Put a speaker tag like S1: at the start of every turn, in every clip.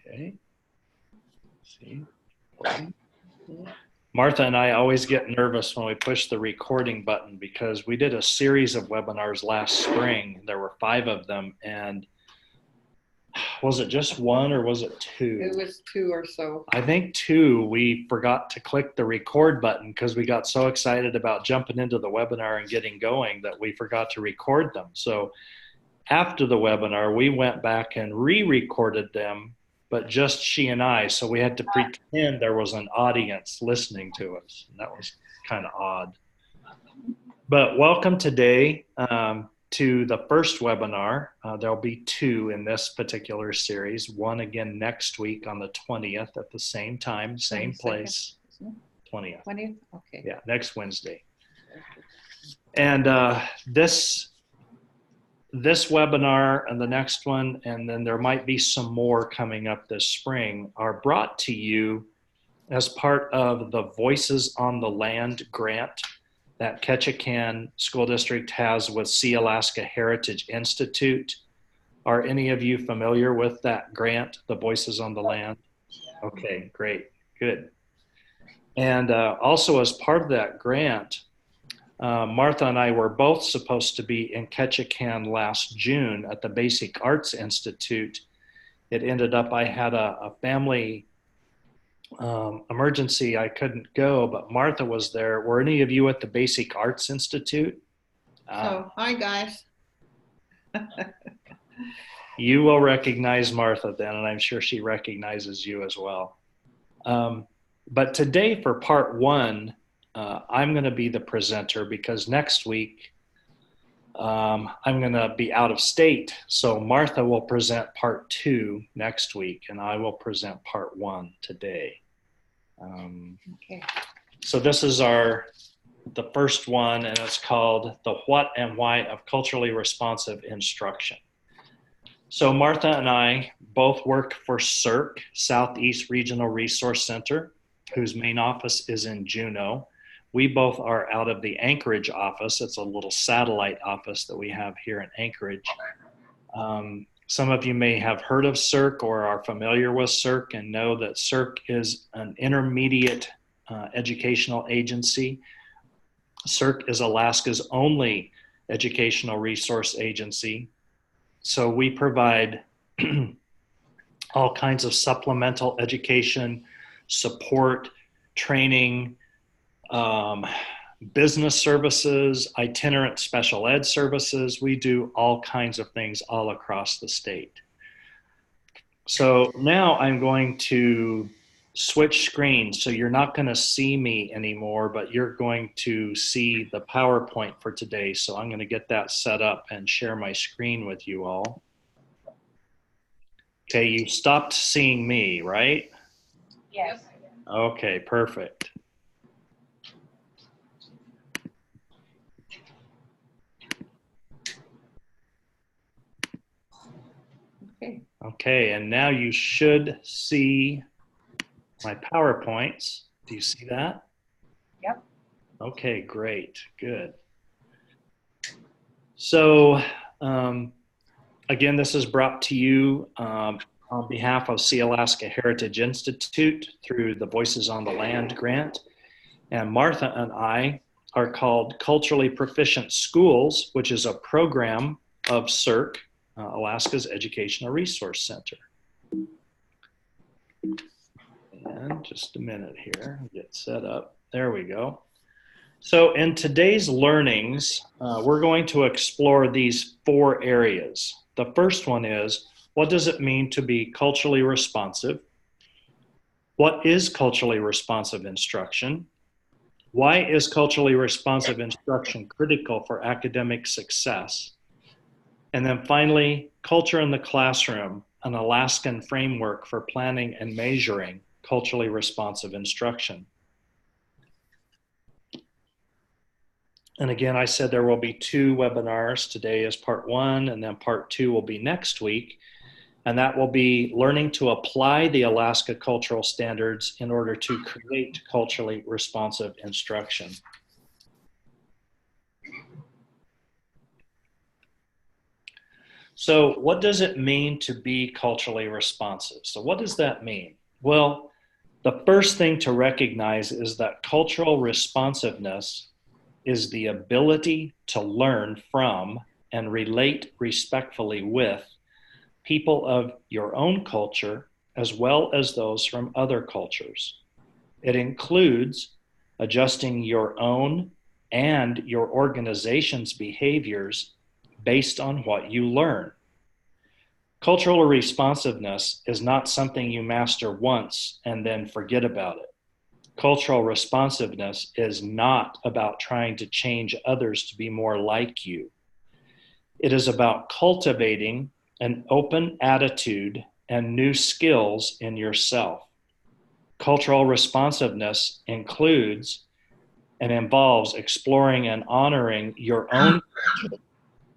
S1: Okay. See. Martha and I always get nervous when we push the recording button because we did a series of webinars last spring. There were 5 of them, and was it just 1 or was it 2?
S2: It was 2 or so.
S1: I think 2. We forgot to click the record button because we got so excited about jumping into the webinar and getting going that we forgot to record them. So after the webinar, we went back and re-recorded them, but just she and I. So we had to pretend there was an audience listening to us. And that was kind of odd. But welcome today to the first webinar. There'll be 2 in this particular series. 1 again next week on the 20th at the same time, same place. 20th.
S2: 20th? Okay.
S1: Yeah, next Wednesday. And this webinar and the next one, and then there might be some more coming up this spring, are brought to you as part of the Voices on the Land grant that Ketchikan School District has with Sealaska Heritage Institute. Are any of you familiar with that grant, the Voices on the Land? Okay, great, good. And also as part of that grant, Martha and I were both supposed to be in Ketchikan last June at the Basic Arts Institute. It ended up I had a family emergency. I couldn't go, but Martha was there. Were any of you at the Basic Arts Institute?
S2: Hi guys.
S1: You will recognize Martha then, and I'm sure she recognizes you as well. But today for part 1, I'm going to be the presenter because next week I'm going to be out of state. So Martha will present part 2 next week, and I will present part 1 today.
S2: Okay.
S1: So this is the first one, and it's called The What and Why of Culturally Responsive Instruction. So Martha and I both work for SERRC, Southeast Regional Resource Center, whose main office is in Juneau. We both are out of the Anchorage office. It's a little satellite office that we have here in Anchorage. Some of you may have heard of SERRC or are familiar with SERRC and know that SERRC is an intermediate educational agency. SERRC is Alaska's only educational resource agency. So we provide all kinds of supplemental education, support, training, business services, itinerant special ed services. We do all kinds of things all across the state. So now I'm going to switch screens. So you're not going to see me anymore, but you're going to see the PowerPoint for today. So I'm going to get that set up and share my screen with you all. Okay, you stopped seeing me, right?
S3: Yes.
S1: Okay, perfect. Okay, and now you should see my PowerPoints. Do you see that?
S3: Yep.
S1: Okay, great, good. So again, this is brought to you on behalf of Sealaska Heritage Institute through the Voices on the Land grant. And Martha and I are called Culturally Proficient Schools, which is a program of SERRC, Alaska's Educational Resource Center. And just a minute here, get set up. There we go. So in today's learnings, we're going to explore these 4 areas. The first one is, what does it mean to be culturally responsive? What is culturally responsive instruction? Why is culturally responsive instruction critical for academic success? And then finally, culture in the classroom, an Alaskan framework for planning and measuring culturally responsive instruction. And again, I said there will be 2 webinars. Today is part 1, and then part 2 will be next week. And that will be learning to apply the Alaska cultural standards in order to create culturally responsive instruction. So what does it mean to be culturally responsive? So what does that mean? Well, the first thing to recognize is that cultural responsiveness is the ability to learn from and relate respectfully with people of your own culture as well as those from other cultures. It includes adjusting your own and your organization's behaviors based on what you learn. Cultural responsiveness is not something you master once and then forget about it. Cultural responsiveness is not about trying to change others to be more like you. It is about cultivating an open attitude and new skills in yourself. Cultural responsiveness includes and involves exploring and honoring your own culture,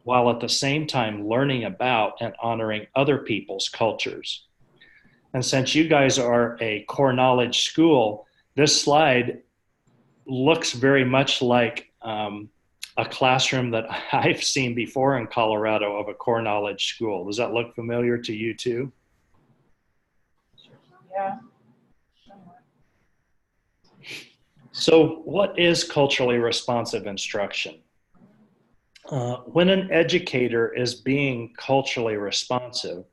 S1: while at the same time learning about and honoring other people's cultures. And since you guys are a core knowledge school, this slide looks very much like a classroom that I've seen before in Colorado of a core knowledge school. Does that look familiar to you too?
S3: Yeah.
S1: So what is culturally responsive instruction? When an educator is being culturally responsive,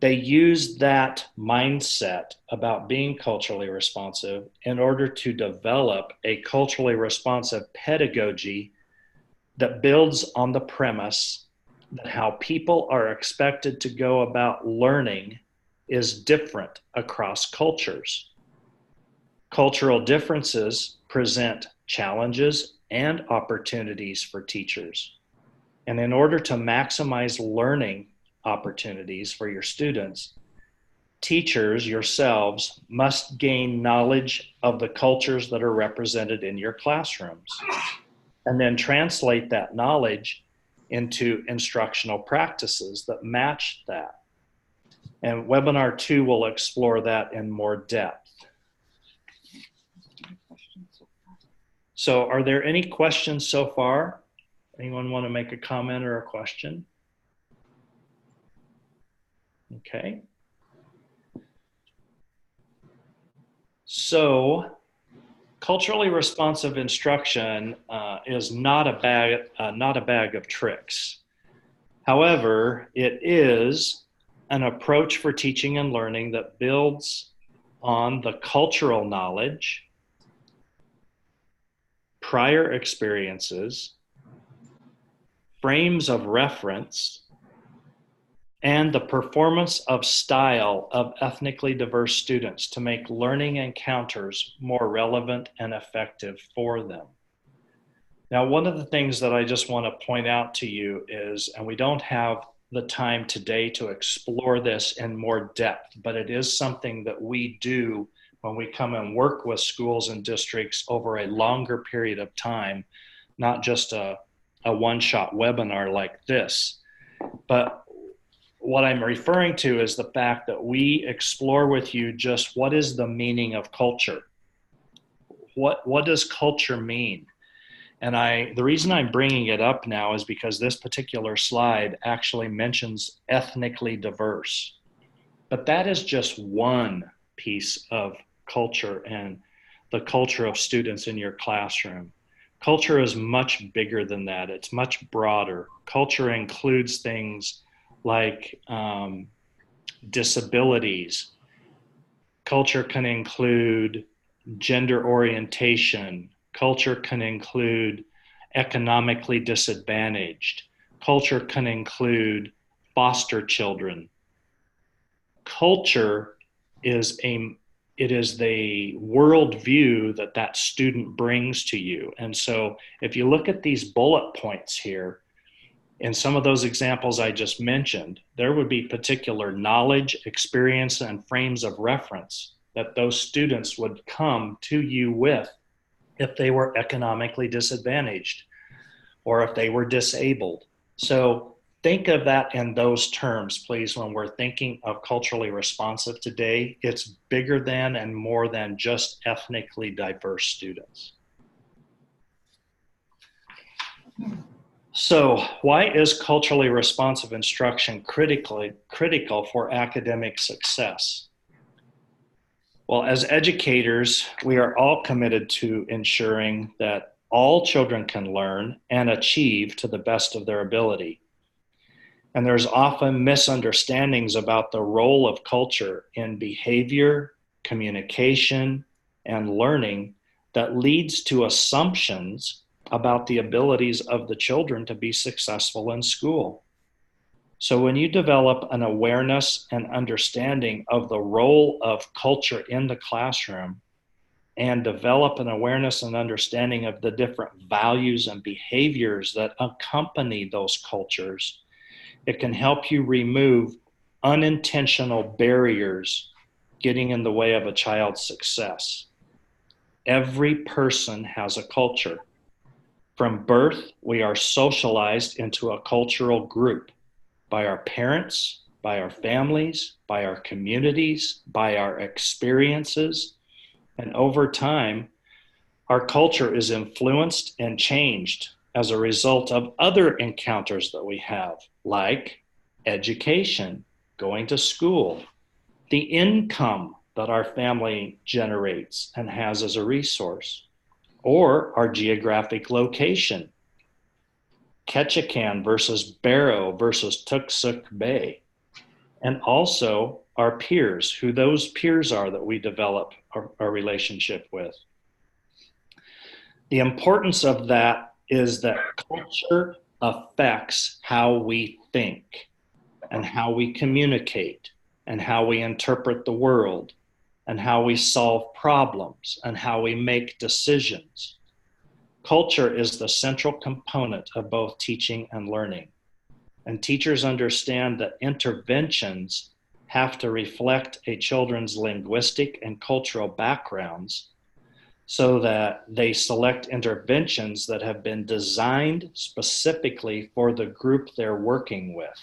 S1: they use that mindset about being culturally responsive in order to develop a culturally responsive pedagogy that builds on the premise that how people are expected to go about learning is different across cultures. Cultural differences present challenges and opportunities for teachers. And in order to maximize learning opportunities for your students, teachers yourselves must gain knowledge of the cultures that are represented in your classrooms, and then translate that knowledge into instructional practices that match that. And webinar 2 will explore that in more depth. So are there any questions so far? Anyone want to make a comment or a question? Okay. So culturally responsive instruction is not a bag of tricks. However, it is an approach for teaching and learning that builds on the cultural knowledge, prior experiences, frames of reference, and the performance of style of ethnically diverse students to make learning encounters more relevant and effective for them. Now, one of the things that I just want to point out to you is, and we don't have the time today to explore this in more depth, but it is something that we do when we come and work with schools and districts over a longer period of time, not just a one-shot webinar like this. But what I'm referring to is the fact that we explore with you just what is the meaning of culture. What does culture mean? And the reason I'm bringing it up now is because this particular slide actually mentions ethnically diverse. But that is just one piece of culture and the culture of students in your classroom. Culture is much bigger than that. It's much broader. Culture includes things like disabilities. Culture can include gender orientation. Culture can include economically disadvantaged. Culture can include foster children. Culture is the worldview that student brings to you. And so if you look at these bullet points here, in some of those examples I just mentioned, there would be particular knowledge, experience, and frames of reference that those students would come to you with if they were economically disadvantaged or if they were disabled. So think of that in those terms, please, when we're thinking of culturally responsive today. It's bigger than and more than just ethnically diverse students. So, why is culturally responsive instruction critical for academic success? Well, as educators, we are all committed to ensuring that all children can learn and achieve to the best of their ability. And there's often misunderstandings about the role of culture in behavior, communication, and learning that leads to assumptions about the abilities of the children to be successful in school. So when you develop an awareness and understanding of the role of culture in the classroom and develop an awareness and understanding of the different values and behaviors that accompany those cultures, it can help you remove unintentional barriers getting in the way of a child's success. Every person has a culture. From birth, we are socialized into a cultural group by our parents, by our families, by our communities, by our experiences. And over time, our culture is influenced and changed as a result of other encounters that we have, like education, going to school, the income that our family generates and has as a resource, or our geographic location. Ketchikan versus Barrow versus Tooksuk Bay, and also our peers, who those peers are that we develop our relationship with. The importance of that is that culture affects how we think and how we communicate and how we interpret the world and how we solve problems and how we make decisions. Culture is the central component of both teaching and learning. And teachers understand that interventions have to reflect a children's linguistic and cultural backgrounds so that they select interventions that have been designed specifically for the group they're working with.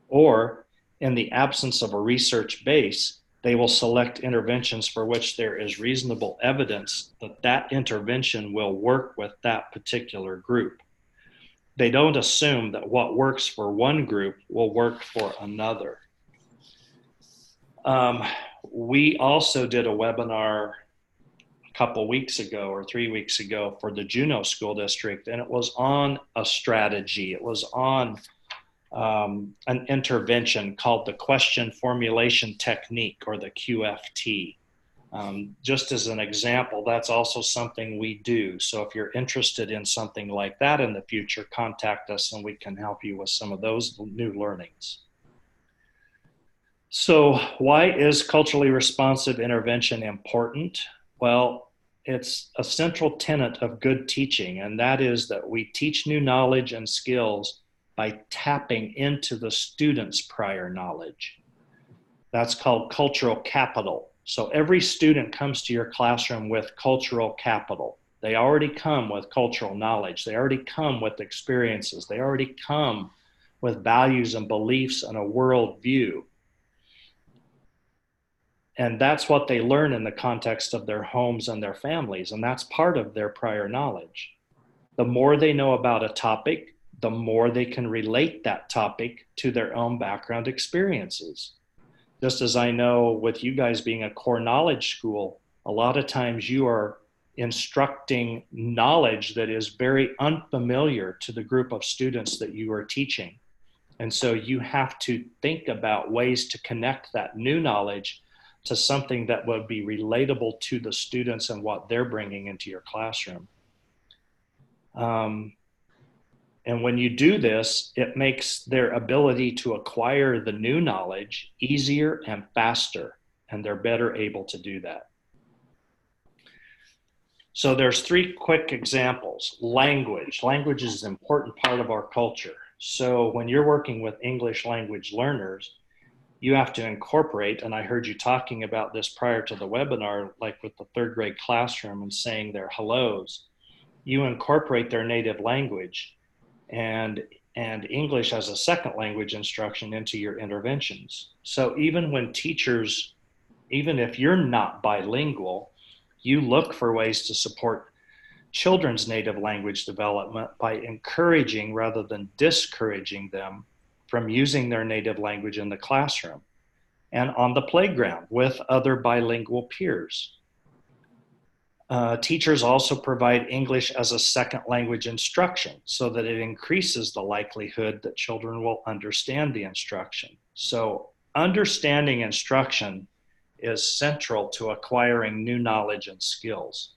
S1: Or, in the absence of a research base, they will select interventions for which there is reasonable evidence that that intervention will work with that particular group. They don't assume that what works for one group will work for another. We also did a webinar a couple weeks ago or 3 weeks ago for the Juneau School District, and it was on a strategy. It was on an intervention called the question formulation technique, or the QFT. Just as an example, that's also something we do. So if you're interested in something like that in the future, contact us and we can help you with some of those new learnings. So why is culturally responsive intervention important? Well, it's a central tenet of good teaching, and that is that we teach new knowledge and skills by tapping into the student's prior knowledge. That's called cultural capital. So every student comes to your classroom with cultural capital. They already come with cultural knowledge. They already come with experiences. They already come with values and beliefs and a worldview. And that's what they learn in the context of their homes and their families. And that's part of their prior knowledge. The more they know about a topic, the more they can relate that topic to their own background experiences. Just as I know with you guys being a core knowledge school, a lot of times you are instructing knowledge that is very unfamiliar to the group of students that you are teaching. And so you have to think about ways to connect that new knowledge to something that would be relatable to the students and what they're bringing into your classroom. And when you do this, it makes their ability to acquire the new knowledge easier and faster, and they're better able to do that. So there's 3 quick examples. Language. Language is an important part of our culture. So when you're working with English language learners, you have to incorporate, and I heard you talking about this prior to the webinar, like with the 3rd grade classroom and saying their hellos, you incorporate their native language and English as a second language instruction into your interventions. So even when teachers, even if you're not bilingual, you look for ways to support children's native language development by encouraging rather than discouraging them from using their native language in the classroom and on the playground with other bilingual peers. Teachers also provide English as a second language instruction so that it increases the likelihood that children will understand the instruction. So understanding instruction is central to acquiring new knowledge and skills.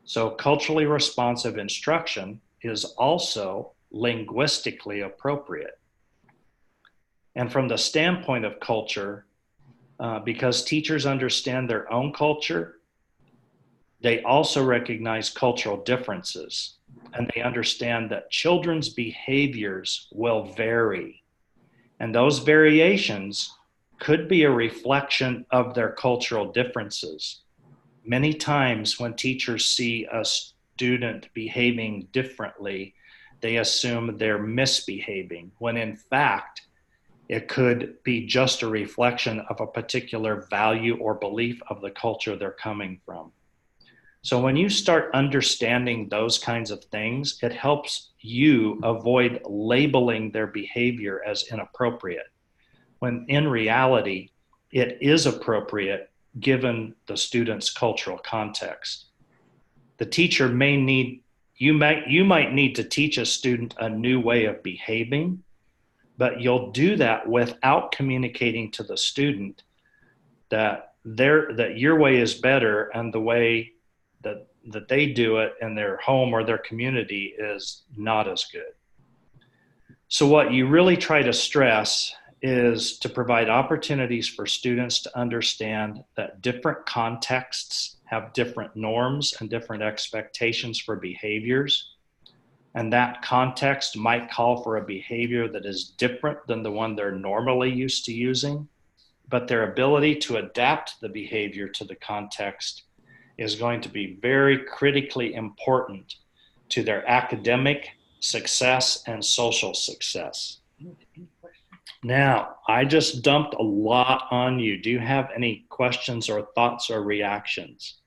S1: So culturally responsive instruction is also linguistically appropriate. And from the standpoint of culture, because teachers understand their own culture, they also recognize cultural differences, and they understand that children's behaviors will vary. And those variations could be a reflection of their cultural differences. Many times when teachers see a student behaving differently, they assume they're misbehaving, when in fact, it could be just a reflection of a particular value or belief of the culture they're coming from. So when you start understanding those kinds of things, it helps you avoid labeling their behavior as inappropriate, when in reality, it is appropriate given the student's cultural context. The teacher you might need to teach a student a new way of behaving, but you'll do that without communicating to the student that your way is better and the way that they do it in their home or their community is not as good. So what you really try to stress is to provide opportunities for students to understand that different contexts have different norms and different expectations for behaviors. And that context might call for a behavior that is different than the one they're normally used to using, but their ability to adapt the behavior to the context is going to be very critically important to their academic success and social success. Now, I just dumped a lot on you. Do you have any questions or thoughts or reactions?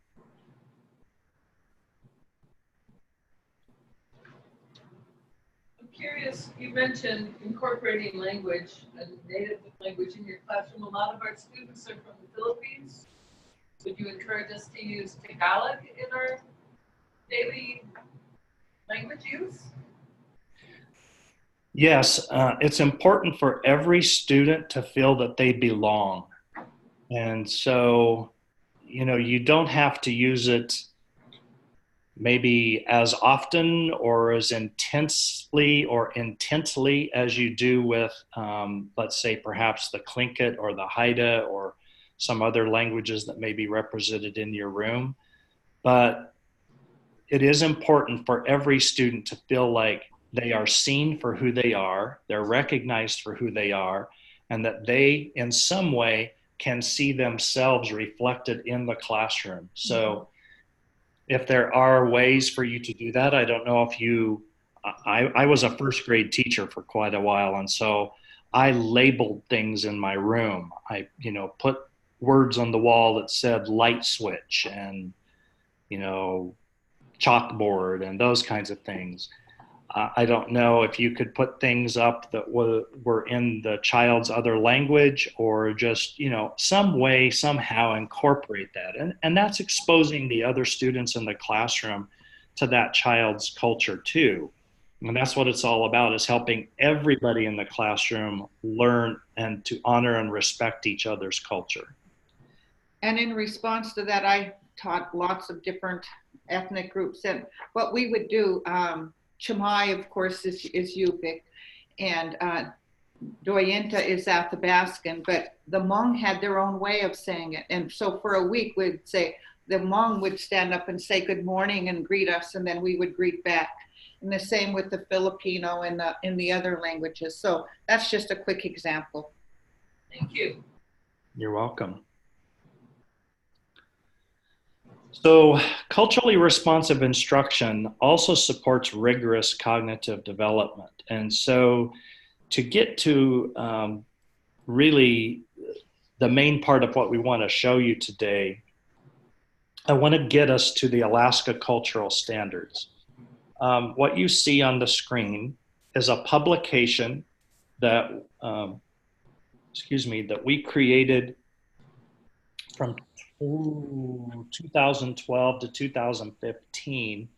S4: I'm curious, you mentioned incorporating language, a native language in your classroom. A lot of our students are from the Philippines. Would you encourage us to use Tagalog in our daily language use?
S1: Yes, it's important for every student to feel that they belong. And so, you don't have to use it maybe as often or as intensely or intently as you do with, let's say, perhaps the Tlingit or the Haida or some other languages that may be represented in your room. But it is important for every student to feel like they are seen for who they are, they're recognized for who they are, and that they, in some way, can see themselves reflected in the classroom. So if there are ways for you to do that, I don't know if I was a first grade teacher for quite a while, and so I labeled things in my room. I, put words on the wall that said light switch and, chalkboard and those kinds of things. I don't know if you could put things up that were in the child's other language or just, some way, somehow incorporate that. And that's exposing the other students in the classroom to that child's culture too. And that's what it's all about, is helping everybody in the classroom learn and to honor and respect each other's culture.
S2: And in response to that, I taught lots of different ethnic groups. And what we would do, Chamai, of course, is Yupik, and Doyinta is Athabascan, but the Hmong had their own way of saying it. And so for a week, we'd say, the Hmong would stand up and say good morning and greet us, and then we would greet back. And the same with the Filipino and in the other languages. So that's just a quick example.
S4: Thank you.
S1: You're welcome. So culturally responsive instruction also supports rigorous cognitive development. And so to get to really the main part of what we want to show you today, I want to get us to the Alaska Cultural Standards. What you see on the screen is a publication that, that we created from 2012 to 2015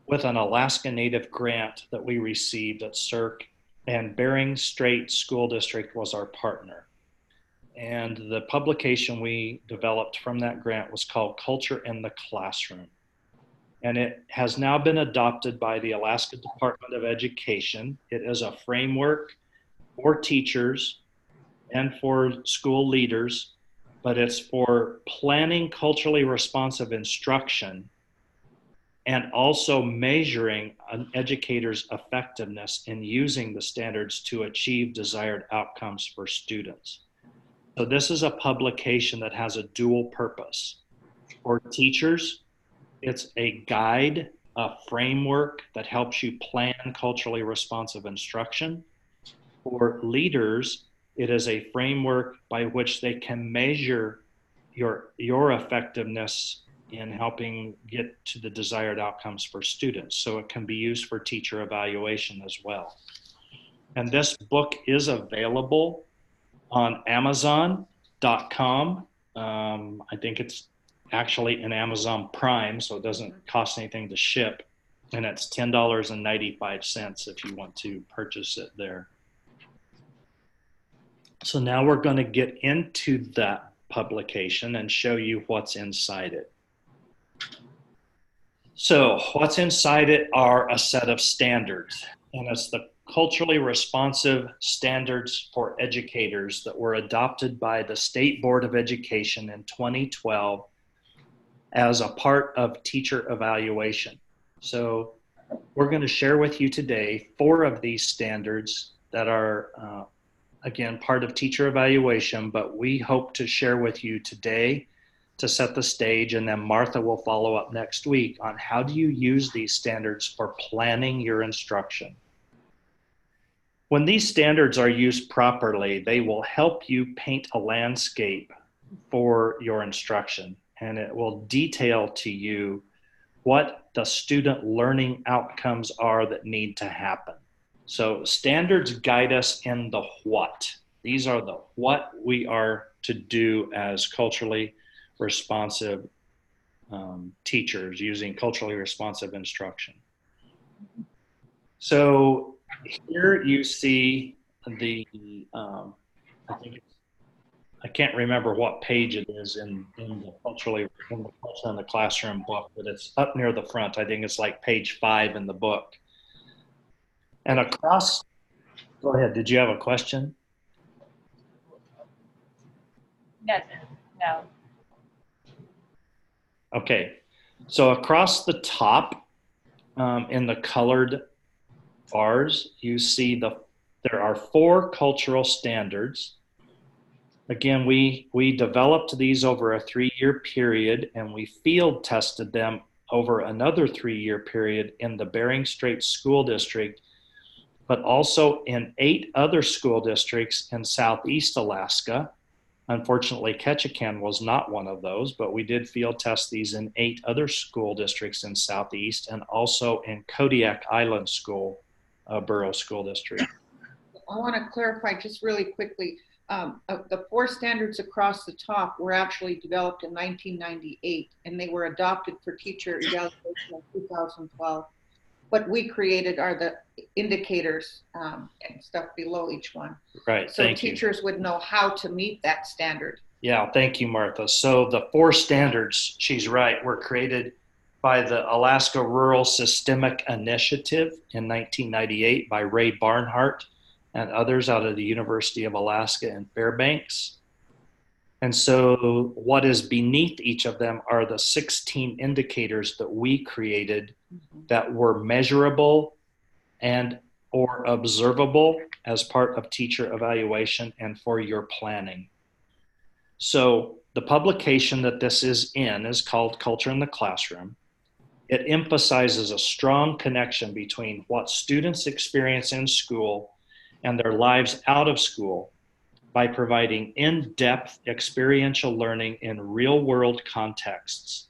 S1: with an Alaska Native grant that we received at SERRC, and Bering Strait School District was our partner. And the publication we developed from that grant was called Culture in the Classroom. And it has now been adopted by the Alaska Department of Education. It is a framework for teachers and for school leaders, but it's for planning culturally responsive instruction and also measuring an educator's effectiveness in using the standards to achieve desired outcomes for students. So this is a publication that has a dual purpose. For teachers, it's a guide, a framework that helps you plan culturally responsive instruction. For leaders, it is a framework by which they can measure your effectiveness in helping get to the desired outcomes for students. So it can be used for teacher evaluation as well. And this book is available on Amazon.com. I think it's actually in Amazon Prime, so it doesn't cost anything to ship. And it's $10.95 if you want to purchase it there. So now we're going to get into that publication and show you what's inside it. So what's inside it are a set of standards, and it's the culturally responsive standards for educators that were adopted by the State Board of Education in 2012 as a part of teacher evaluation. So we're going to share with you today 4 of these standards that are, again, part of teacher evaluation, but we hope to share with you today to set the stage, and then Martha will follow up next week on how do you use these standards for planning your instruction. When these standards are used properly, they will help you paint a landscape for your instruction, and it will detail to you what the student learning outcomes are that need to happen. So standards guide us in the what. These are the what we are to do as culturally responsive teachers using culturally responsive instruction. So here you see the, I can't remember what page it is in the Culture in the Classroom book, but it's up near the front. I think it's like page 5 in the book. And across, go ahead, did you have a question?
S3: No.
S1: Okay, so across the top in the colored bars, you see there are 4 cultural standards. Again, we developed these over a 3-year period, and we field tested them over another 3-year period in the Bering Strait School District, but also in 8 other school districts in Southeast Alaska. Unfortunately, Ketchikan was not one of those, but we did field test these in 8 other school districts in Southeast, and also in Kodiak Island Borough School District.
S2: I want to clarify just really quickly. The 4 standards across the top were actually developed in 1998, and they were adopted for teacher evaluation in 2012. What we created are the indicators and stuff below each one.
S1: Right,
S2: so
S1: thank you.
S2: So teachers would know how to meet that standard.
S1: Yeah, thank you, Martha. So the 4 standards, she's right, were created by the Alaska Rural Systemic Initiative in 1998 by Ray Barnhart and others out of the University of Alaska in Fairbanks. And so what is beneath each of them are the 16 indicators that we created that were measurable and or observable as part of teacher evaluation and for your planning. So the publication that this is in is called Culture in the Classroom. It emphasizes a strong connection between what students experience in school and their lives out of school by providing in-depth experiential learning in real-world contexts.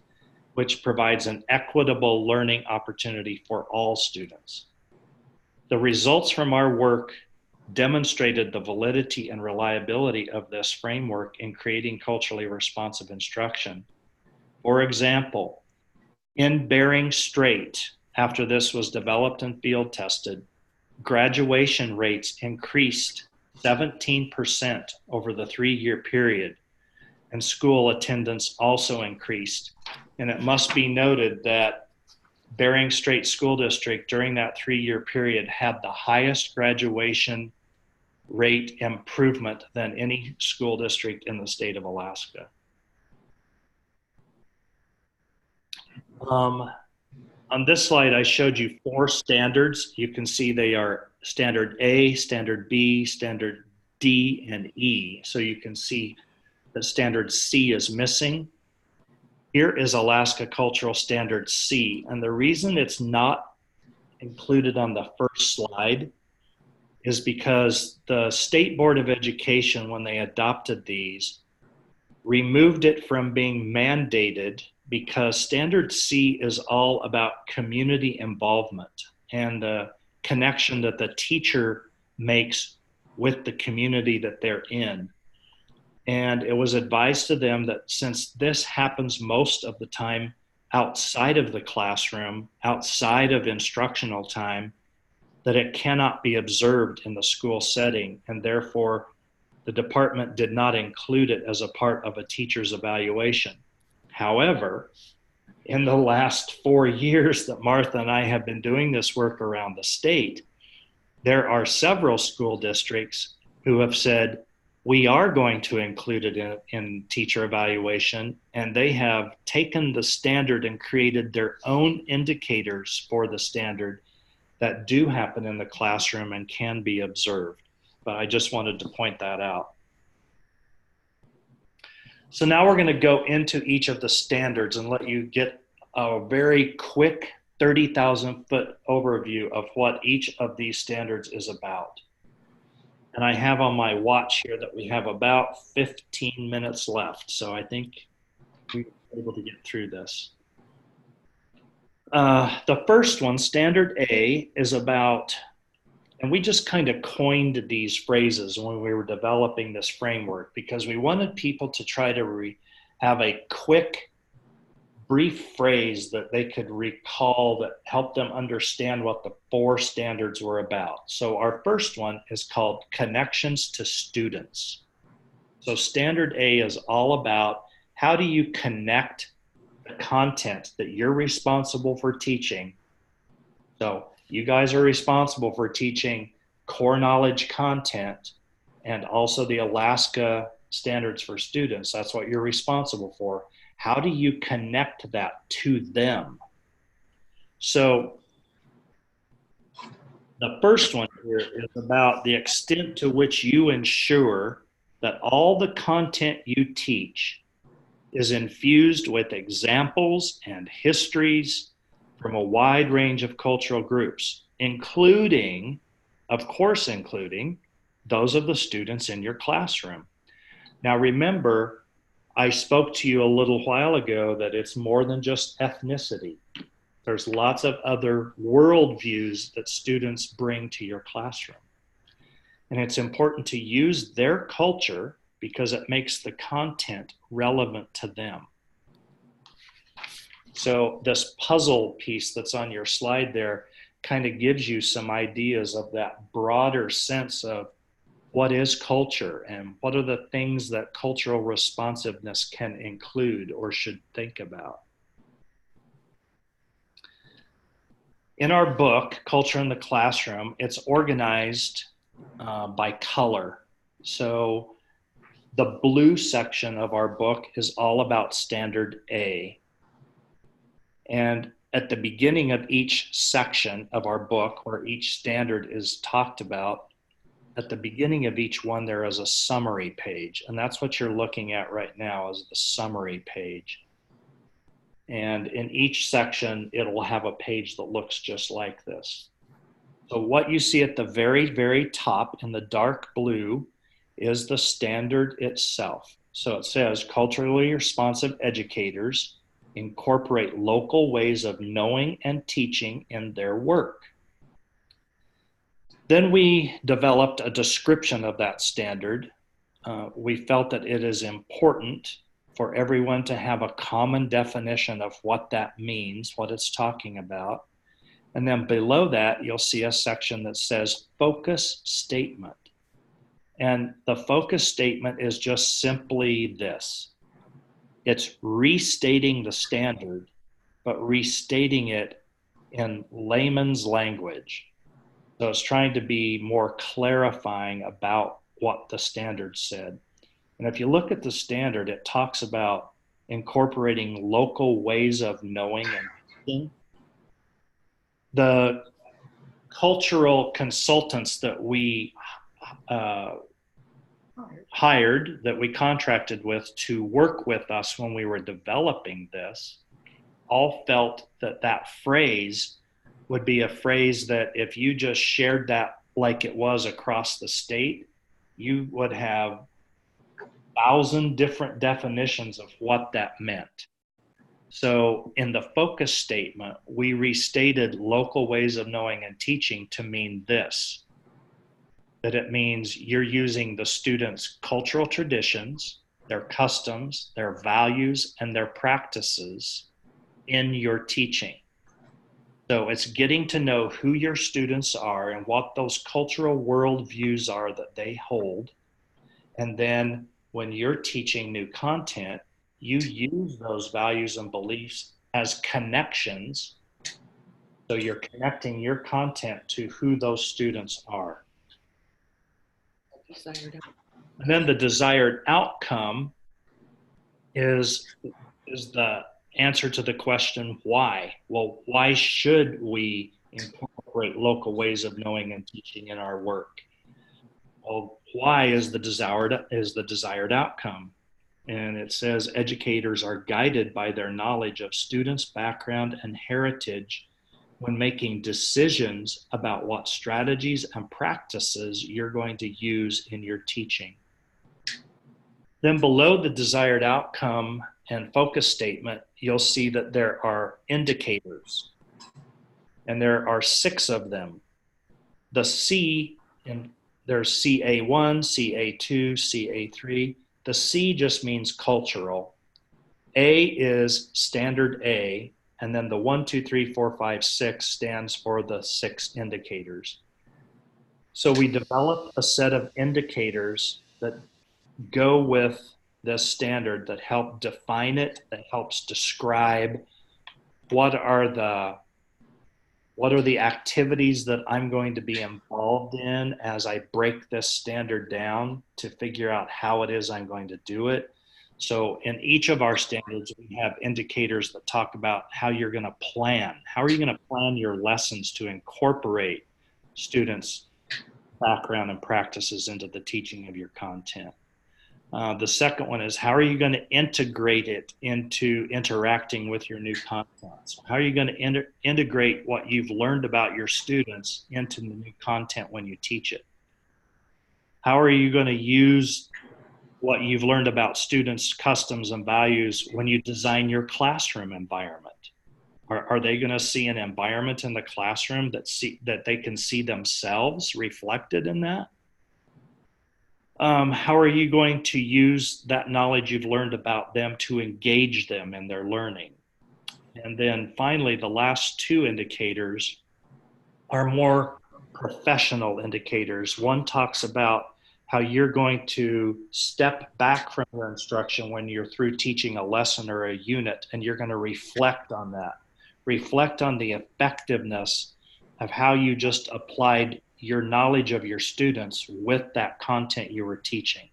S1: which provides an equitable learning opportunity for all students. The results from our work demonstrated the validity and reliability of this framework in creating culturally responsive instruction. For example, in Bering Strait, after this was developed and field tested, graduation rates increased 17% over the 3-year period, and school attendance also increased. And it must be noted that Bering Strait School District during that 3-year period had the highest graduation rate improvement than any school district in the state of Alaska. On this slide, I showed you 4 standards. You can see they are standard A, standard B, standard D, and E. So you can see that standard C is missing. Here is Alaska Cultural Standard C. And the reason it's not included on the first slide is because the State Board of Education, when they adopted these, removed it from being mandated because Standard C is all about community involvement and the connection that the teacher makes with the community that they're in. And it was advised to them that since this happens most of the time outside of the classroom, outside of instructional time, that it cannot be observed in the school setting, and therefore the department did not include it as a part of a teacher's evaluation. However, in the last 4 years that Martha and I have been doing this work around the state, there are several school districts who have said, we are going to include it in teacher evaluation, and they have taken the standard and created their own indicators for the standard that do happen in the classroom and can be observed. But I just wanted to point that out. So now we're going to go into each of the standards and let you get a very quick 30,000 foot overview of what each of these standards is about. And I have on my watch here that we have about 15 minutes left. So I think we're able to get through this. The first one, Standard A, is about, and we just kind of coined these phrases when we were developing this framework because we wanted people to try to have a quick, brief phrase that they could recall that helped them understand what the 4 standards were about. So our first one is called Connections to Students. So Standard A is all about how do you connect the content that you're responsible for teaching. So you guys are responsible for teaching core knowledge content and also the Alaska standards for students. That's what you're responsible for. How do you connect that to them? So the first one here is about the extent to which you ensure that all the content you teach is infused with examples and histories from a wide range of cultural groups, including, of course, including those of the students in your classroom. Now, remember, I spoke to you a little while ago that it's more than just ethnicity. There's lots of other worldviews that students bring to your classroom. And it's important to use their culture because it makes the content relevant to them. So this puzzle piece that's on your slide there kind of gives you some ideas of that broader sense of what is culture and what are the things that cultural responsiveness can include or should think about. In our book, Culture in the Classroom, it's organized by color. So the blue section of our book is all about Standard A. And at the beginning of each section of our book, where each standard is talked about, at the beginning of each one, there is a summary page. And that's what you're looking at right now is the summary page. And in each section, it'll have a page that looks just like this. So what you see at the very, very top in the dark blue is the standard itself. So it says culturally responsive educators incorporate local ways of knowing and teaching in their work. Then we developed a description of that standard. We felt that it is important for everyone to have a common definition of what that means, what it's talking about. And then below that, you'll see a section that says focus statement. And the focus statement is just simply this. It's restating the standard, but restating it in layman's language. So it's trying to be more clarifying about what the standard said. And if you look at the standard, it talks about incorporating local ways of knowing and teaching. The cultural consultants that we hired, that we contracted with to work with us when we were developing this, all felt that that phrase would be a phrase that if you just shared that like it was across the state, you would have 1,000 different definitions of what that meant. So in the focus statement, we restated local ways of knowing and teaching to mean this, that it means you're using the students' cultural traditions, their customs, their values, and their practices in your teaching. So it's getting to know who your students are and what those cultural worldviews are that they hold. And then when you're teaching new content, you use those values and beliefs as connections. So you're connecting your content to who those students are. And then the desired outcome is the answer to the question, why? Well, why should we incorporate local ways of knowing and teaching in our work? Well, why is the desired outcome? And it says educators are guided by their knowledge of students' background and heritage when making decisions about what strategies and practices you're going to use in your teaching. Then below the desired outcome and focus statement, you'll see that there are indicators, and there are 6 of them. The C, and there's CA1, CA2, CA3. The C just means cultural. A is standard A, and then the 1, 2, 3, 4, 5, 6 stands for the 6 indicators. So we developed a set of indicators that go with this standard that help define it, that helps describe what are the activities that I'm going to be involved in as I break this standard down to figure out how it is I'm going to do it. So in each of our standards, we have indicators that talk about how you're going to plan. How are you going to plan your lessons to incorporate students' background and practices into the teaching of your content? The second one is, how are you going to integrate it into interacting with your new content? So how are you going to integrate what you've learned about your students into the new content when you teach it? How are you going to use what you've learned about students' customs and values when you design your classroom environment? Are they going to see an environment in the classroom that they can see themselves reflected in that? How are you going to use that knowledge you've learned about them to engage them in their learning? And then finally, the last 2 indicators are more professional indicators. One talks about how you're going to step back from your instruction when you're through teaching a lesson or a unit, and you're going to reflect on that. Reflect on the effectiveness of how you just applied your knowledge of your students with that content you were teaching.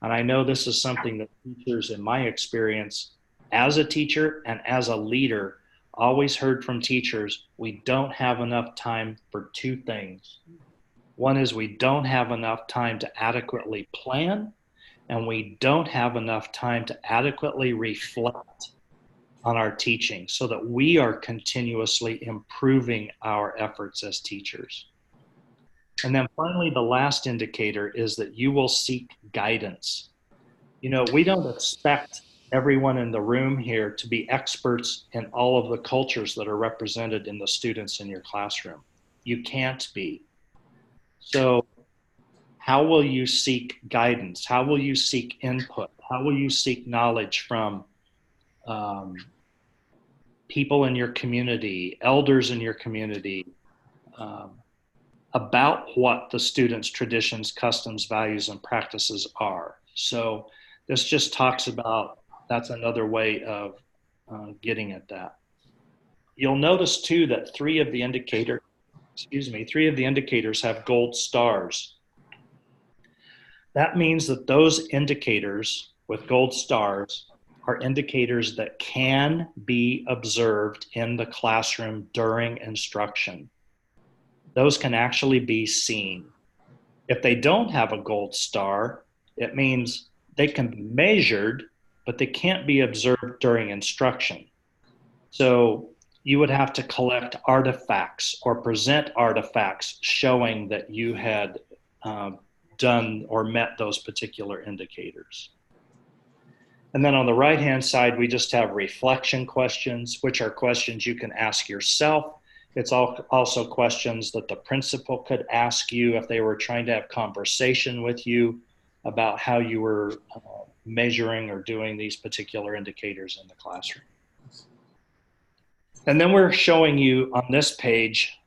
S1: And I know this is something that teachers, in my experience, as a teacher and as a leader, always heard from teachers, we don't have enough time for 2 things. One is we don't have enough time to adequately plan, and we don't have enough time to adequately reflect on our teaching so that we are continuously improving our efforts as teachers. And then finally, the last indicator is that you will seek guidance. You know, we don't expect everyone in the room here to be experts in all of the cultures that are represented in the students in your classroom. You can't be. So how will you seek guidance? How will you seek input? How will you seek knowledge from people in your community, elders in your community, about what the students' traditions, customs, values, and practices are? So this just talks about, that's another way of getting at that. You'll notice too that three of the indicators have gold stars. That means that those indicators with gold stars are indicators that can be observed in the classroom during instruction. Those can actually be seen. If they don't have a gold star, it means they can be measured, but they can't be observed during instruction. So you would have to collect artifacts or present artifacts showing that you had done or met those particular indicators. And then on the right-hand side, we just have reflection questions, which are questions you can ask yourself. It's also questions that the principal could ask you if they were trying to have conversation with you about how you were measuring or doing these particular indicators in the classroom. And then we're showing you on this page,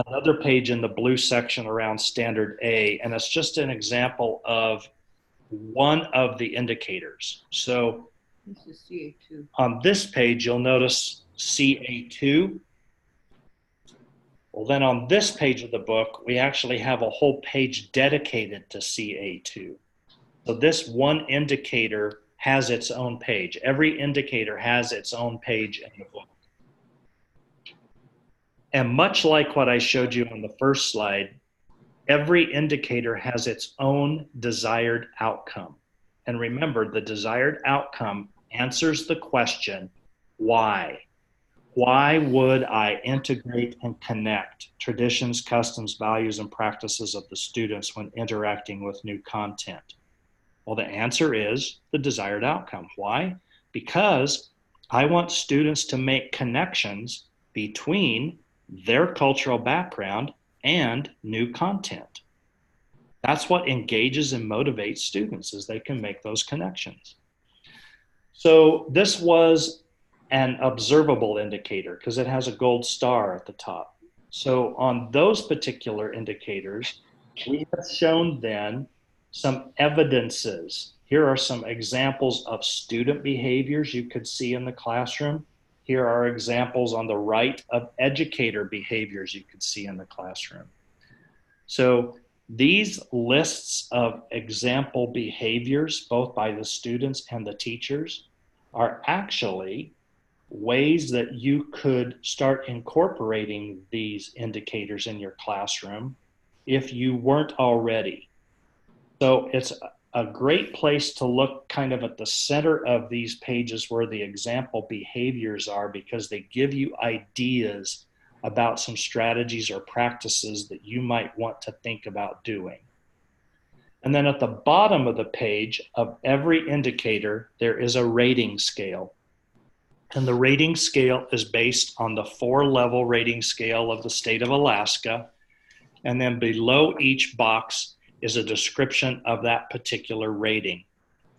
S1: another page in the blue section around Standard A, and it's just an example of one of the indicators. So
S2: This is CA2.
S1: on this page, you'll notice CA2. Well, then on this page of the book, we actually have a whole page dedicated to CA2. So this one indicator has its own page. Every indicator has its own page in the book. And much like what I showed you on the first slide, every indicator has its own desired outcome. And remember, the desired outcome answers the question, why? Why would I integrate and connect traditions, customs, values, and practices of the students when interacting with new content? Well, the answer is the desired outcome. Why? Because I want students to make connections between their cultural background and new content. That's what engages and motivates students, is they can make those connections. So this was an observable indicator because it has a gold star at the top. So on those particular indicators, we have shown then some evidences. Here are some examples of student behaviors you could see in the classroom. Here are examples on the right of educator behaviors you could see in the classroom. So these lists of example behaviors, both by the students and the teachers, are actually ways that you could start incorporating these indicators in your classroom if you weren't already. So it's a great place to look kind of at the center of these pages where the example behaviors are, because they give you ideas about some strategies or practices that you might want to think about doing. And then at the bottom of the page of every indicator, there is a rating scale. And the rating scale is based on the 4-level rating scale of the state of Alaska. And then below each box is a description of that particular rating.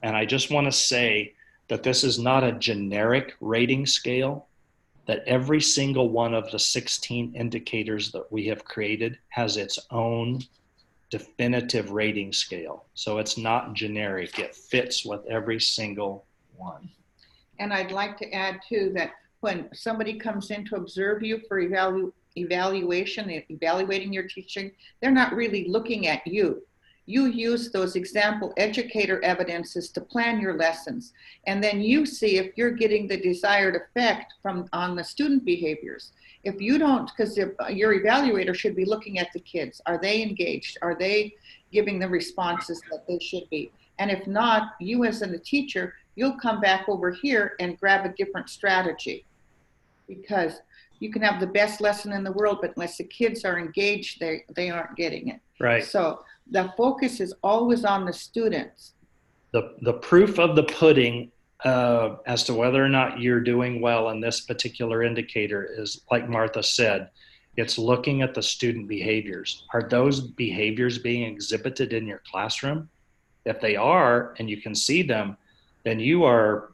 S1: And I just want to say that this is not a generic rating scale, that every single one of the 16 indicators that we have created has its own definitive rating scale. So it's not generic, it fits with every single one.
S2: And I'd like to add too that when somebody comes in to observe you for evaluation, evaluating your teaching, they're not really looking at you. You use those example educator evidences to plan your lessons. And then you see if you're getting the desired effect on the student behaviors. If you don't, because your evaluator should be looking at the kids. Are they engaged? Are they giving the responses that they should be? And if not, you as a teacher, you'll come back over here and grab a different strategy. Because you can have the best lesson in the world, but unless the kids are engaged, they aren't getting it.
S1: Right.
S2: So the focus is always on the students.
S1: The proof of the pudding as to whether or not you're doing well in this particular indicator is, like Martha said, it's looking at the student behaviors. Are those behaviors being exhibited in your classroom? If they are, and you can see them, then you are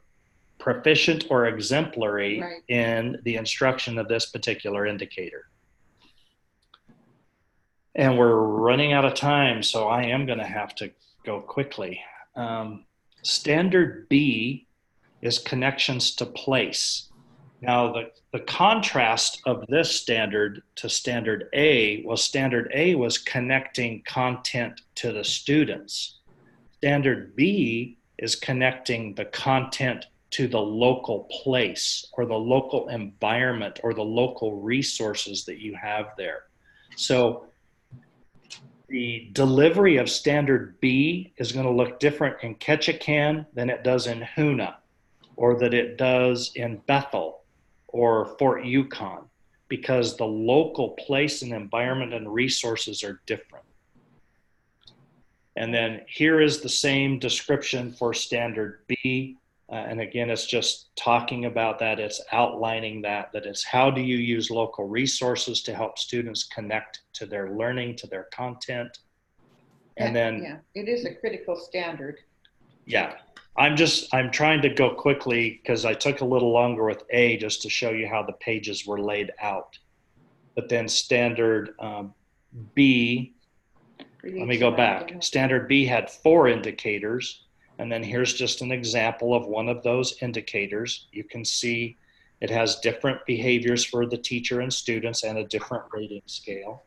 S1: proficient or exemplary
S2: Right.
S1: in the instruction of this particular indicator. And we're running out of time, so I am going to have to go quickly. Standard B is connections to place. Now, the contrast of this standard to standard A was connecting content to the students. Standard B is connecting the content to the local place or the local environment or the local resources that you have there. So the delivery of standard B is going to look different in Ketchikan than it does in Hoona, or that it does in Bethel or Fort Yukon, because the local place and environment and resources are different. And then here is the same description for standard B. And again, it's just talking about that. It's outlining that it's how do you use local resources to help students connect to their learning, to their content. And then,
S2: yeah, it is a critical standard.
S1: Yeah, I'm trying to go quickly because I took a little longer with A just to show you how the pages were laid out. But then standard B, let me go back. Standard B had 4 indicators, and then here's just an example of one of those indicators. You can see it has different behaviors for the teacher and students and a different rating scale.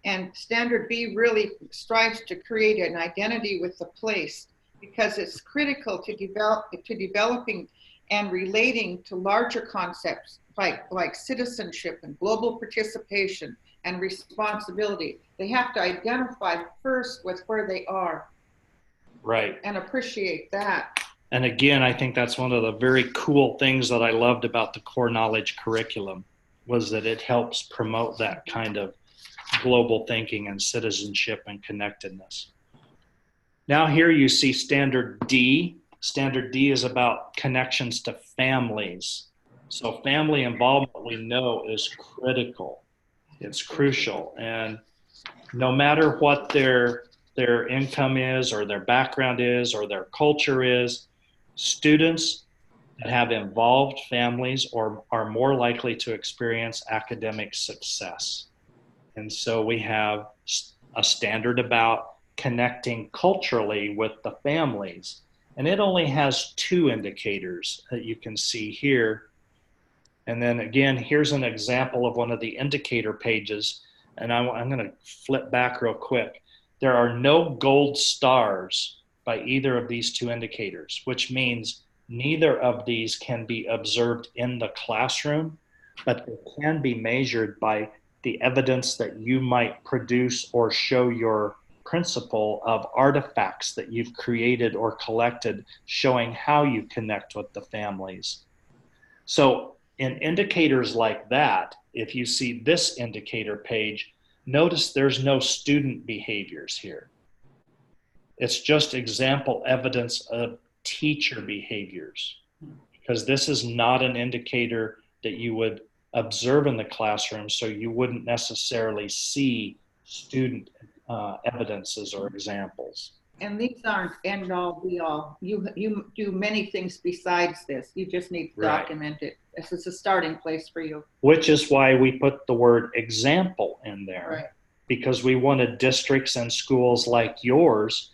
S2: And standard B really strives to create an identity with the place, because it's critical to developing and relating to larger concepts like citizenship and global participation and responsibility. They have to identify first with where they are.
S1: Right.
S2: And appreciate that.
S1: And again, I think that's one of the very cool things that I loved about the core knowledge curriculum, was that it helps promote that kind of global thinking and citizenship and connectedness. Now here you see standard D. Standard D is about connections to families. So family involvement, we know, is critical. It's crucial. And no matter what their income is or their background is or their culture is, students that have involved families are more likely to experience academic success. And so we have a standard about connecting culturally with the families. And it only has 2 indicators that you can see here. And then again, here's an example of one of the indicator pages. And I'm going to flip back real quick. There are no gold stars by either of these 2 indicators, which means neither of these can be observed in the classroom, but they can be measured by the evidence that you might produce or show your principal of artifacts that you've created or collected showing how you connect with the families. So in indicators like that, if you see this indicator page, notice there's no student behaviors here. It's just example evidence of teacher behaviors, because this is not an indicator that you would observe in the classroom, so you wouldn't necessarily see student evidences or examples.
S2: And these aren't end all be all. You do many things besides this. You just need to document it. This is a starting place for you.
S1: Which is why we put the word example in there,
S2: right,
S1: because we wanted districts and schools like yours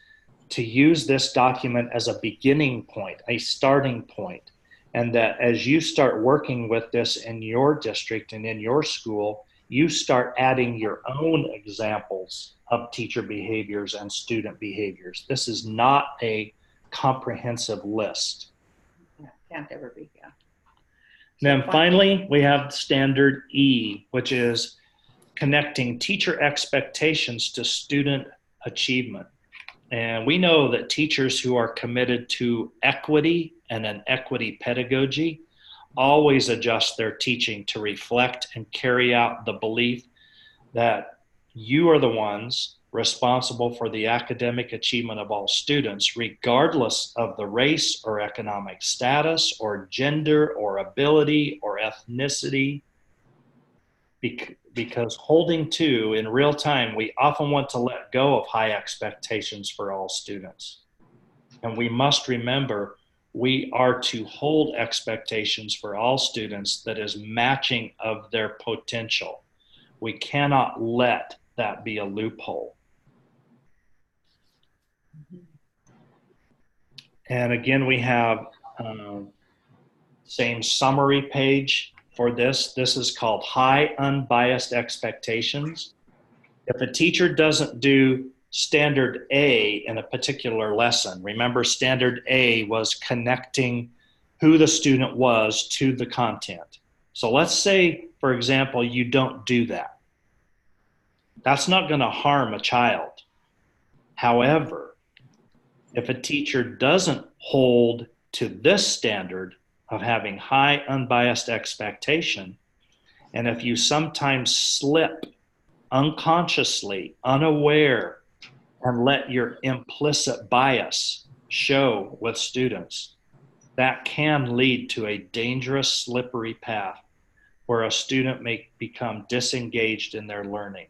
S1: to use this document as a beginning point, a starting point. And that as you start working with this in your district and in your school, you start adding your own examples of teacher behaviors and student behaviors. This is not a comprehensive list.
S2: Yeah, can't ever be, yeah.
S1: Then finally, we have standard E, which is connecting teacher expectations to student achievement. And we know that teachers who are committed to equity and an equity pedagogy always adjust their teaching to reflect and carry out the belief that you are the ones responsible for the academic achievement of all students, regardless of the race or economic status or gender or ability or ethnicity. Because holding to in real time, we often want to let go of high expectations for all students. And we must remember we are to hold expectations for all students that is matching of their potential. We cannot let that be a loophole. And again, we have same summary page for this. This is called high unbiased expectations. If a teacher doesn't do standard A in a particular lesson, remember standard A was connecting who the student was to the content. So let's say, for example, you don't do that. That's not going to harm a child. However, if a teacher doesn't hold to this standard of having high unbiased expectation, and if you sometimes slip unconsciously, unaware, and let your implicit bias show with students, that can lead to a dangerous, slippery path where a student may become disengaged in their learning.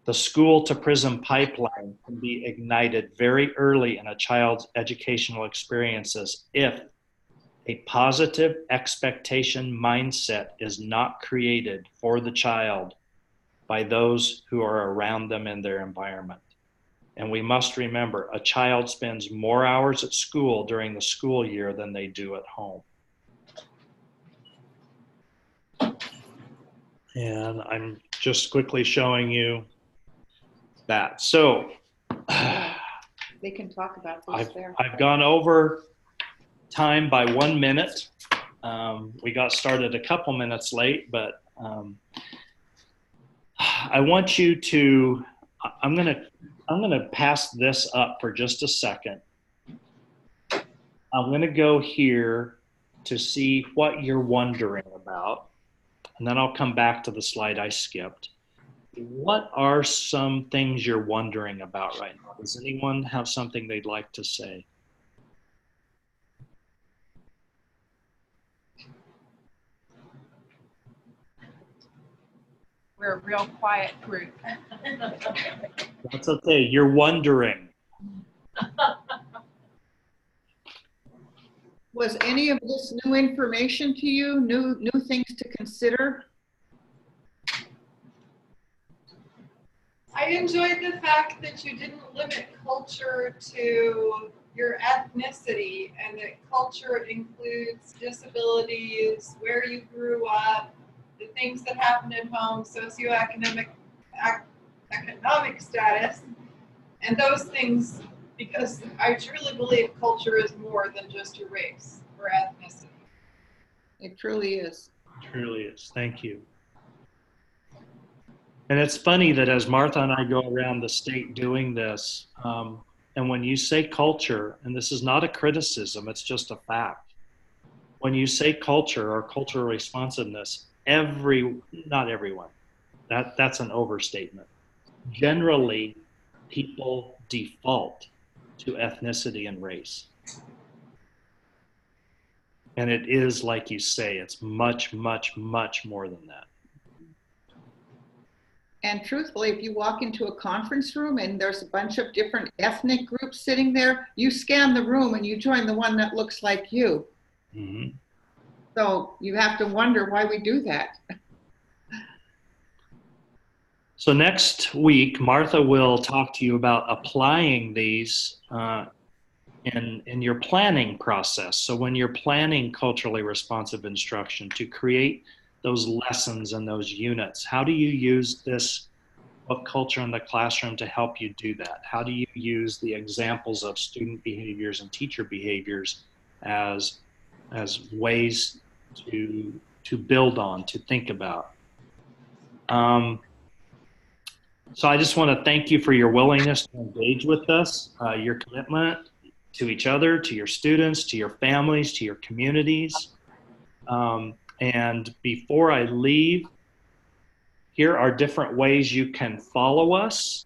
S1: The school to prison pipeline can be ignited very early in a child's educational experiences if a positive expectation mindset is not created for the child by those who are around them in their environment. And we must remember, a child spends more hours at school during the school year than they do at home. And I'm just quickly showing you that. So
S2: They can talk about this there.
S1: I've gone over time by 1 minute. We got started a couple minutes late, but I want you to, I'm gonna pass this up for just a second. I'm gonna go here to see what you're wondering about, and then I'll come back to the slide I skipped. What are some things you're wondering about right now? Does anyone have something they'd like to say?
S3: We're a real quiet group.
S1: That's okay. You're wondering.
S2: Was any of this new information to you? New things to consider?
S5: I enjoyed the fact that you didn't limit culture to your ethnicity, and that culture includes disabilities, where you grew up, the things that happened at home, socioeconomic economic status, and those things, because I truly believe culture is more than just your race or ethnicity.
S2: It truly is.
S1: It truly is. Thank you. And it's funny that as Martha and I go around the state doing this, and when you say culture, and this is not a criticism, it's just a fact. When you say culture or cultural responsiveness, not everyone, that's an overstatement. Generally, people default to ethnicity and race. And it is, like you say, it's much, much, much more than that.
S2: And truthfully, if you walk into a conference room and there's a bunch of different ethnic groups sitting there, you scan the room and you join the one that looks like you.
S1: Mm-hmm.
S2: So you have to wonder why we do that.
S1: So next week, Martha will talk to you about applying these in your planning process. So when you're planning culturally responsive instruction to create those lessons and those units, how do you use this book culture in the classroom to help you do that? How do you use the examples of student behaviors and teacher behaviors as ways to build on, to think about? So I just want to thank you for your willingness to engage with us, your commitment to each other, to your students, to your families, to your communities. And before I leave, here are different ways you can follow us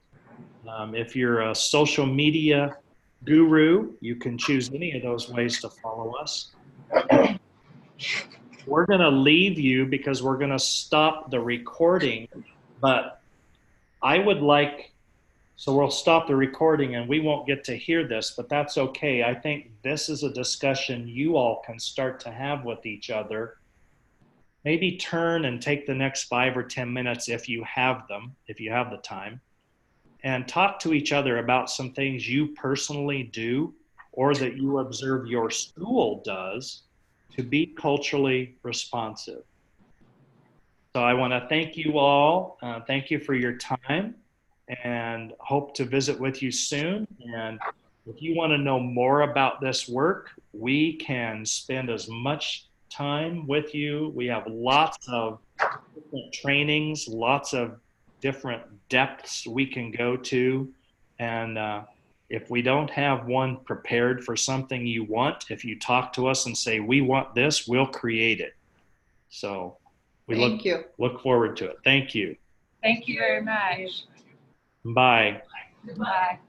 S1: If you're a social media guru, you can choose any of those ways to follow us. We're going to leave you because we're going to stop the recording, but I would like, so we'll stop the recording and we won't get to hear this, but that's okay. I think this is a discussion you all can start to have with each other. Maybe turn and take the next 5 or 10 minutes if you have them, if you have the time, and talk to each other about some things you personally do or that you observe your school does to be culturally responsive. So I want to thank you all. Thank you for your time and hope to visit with you soon. And if you want to know more about this work, we can spend as much time with you. We have lots of different trainings, lots of different depths we can go to. And if we don't have one prepared for something you want, if you talk to us and say, we want this, we'll create it. So we look forward to it. Thank you.
S3: Thank you very much.
S1: Bye.
S3: Bye.